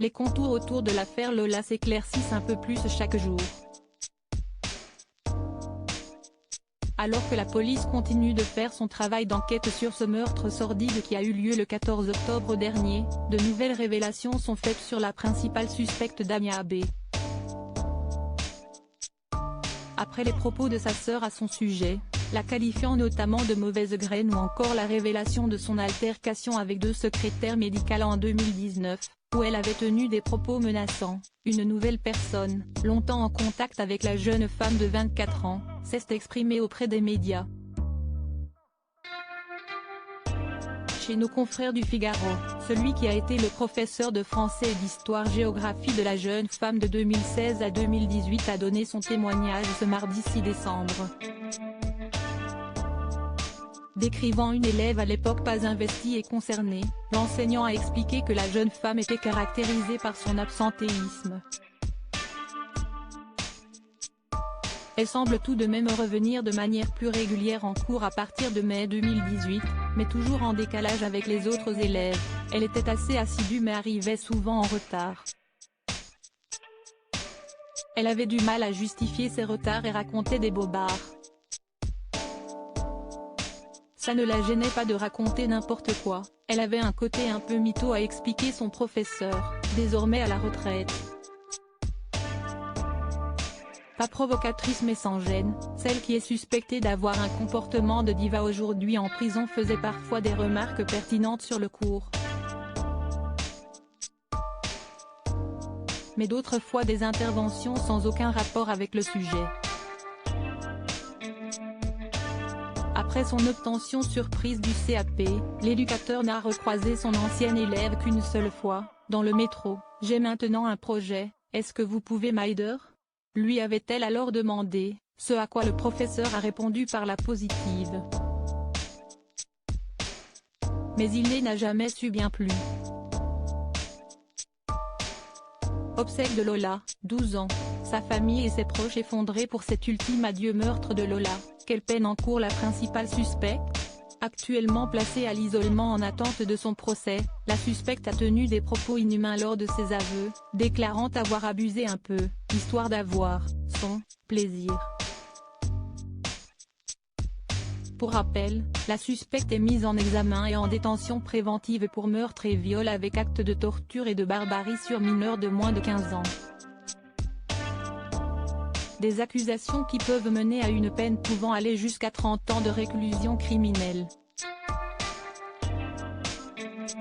Les contours autour de l'affaire Lola s'éclaircissent un peu plus chaque jour. Alors que la police continue de faire son travail d'enquête sur ce meurtre sordide qui a eu lieu le 14 octobre dernier, de nouvelles révélations sont faites sur la principale suspecte Damia B. Après les propos de sa sœur à son sujet, la qualifiant notamment de mauvaise graine ou encore la révélation de son altercation avec deux secrétaires médicales en 2019, où elle avait tenu des propos menaçants, une nouvelle personne, longtemps en contact avec la jeune femme de 24 ans, s'est exprimée auprès des médias. Chez nos confrères du Figaro, celui qui a été le professeur de français et d'histoire-géographie de la jeune femme de 2016 à 2018 a donné son témoignage ce mardi 6 décembre. Décrivant une élève à l'époque pas investie et concernée, l'enseignant a expliqué que la jeune femme était caractérisée par son absentéisme. Elle semble tout de même revenir de manière plus régulière en cours à partir de mai 2018, mais toujours en décalage avec les autres élèves. Elle était assez assidue mais arrivait souvent en retard. Elle avait du mal à justifier ses retards et racontait des bobards. Ça ne la gênait pas de raconter n'importe quoi, elle avait un côté un peu mytho a expliqué son professeur, désormais à la retraite. Pas provocatrice mais sans gêne, celle qui est suspectée d'avoir un comportement de diva aujourd'hui en prison faisait parfois des remarques pertinentes sur le cours. Mais d'autres fois des interventions sans aucun rapport avec le sujet. Après son obtention surprise du CAP, l'éducateur n'a recroisé son ancienne élève qu'une seule fois, dans le métro. « J'ai maintenant un projet, est-ce que vous pouvez m'aider ?» lui avait-elle alors demandé, ce à quoi le professeur a répondu par la positive. Mais il n'a jamais su bien plus. Obsèques de Lola, 12 ans, sa famille et ses proches effondrés pour cet ultime adieu meurtre de Lola. Quelle peine encourt la principale suspecte? Actuellement placée à l'isolement en attente de son procès, la suspecte a tenu des propos inhumains lors de ses aveux, déclarant avoir abusé un peu, histoire d'avoir son plaisir. Pour rappel, la suspecte est mise en examen et en détention préventive pour meurtre et viol avec acte de torture et de barbarie sur mineurs de moins de 15 ans. Des accusations qui peuvent mener à une peine pouvant aller jusqu'à 30 ans de réclusion criminelle.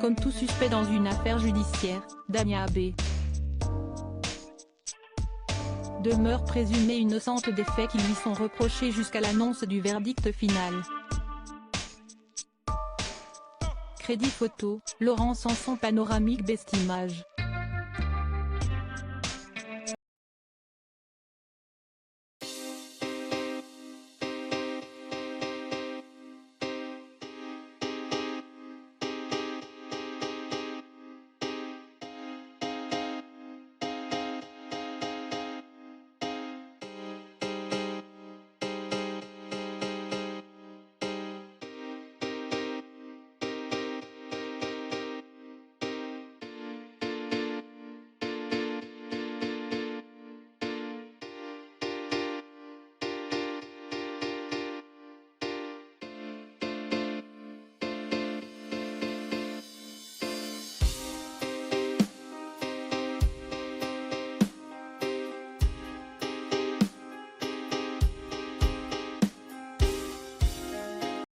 Comme tout suspect dans une affaire judiciaire, Damia B. demeure présumée innocente des faits qui lui sont reprochés jusqu'à l'annonce du verdict final. Crédit photo, Laurent Sanson panoramique Best Image.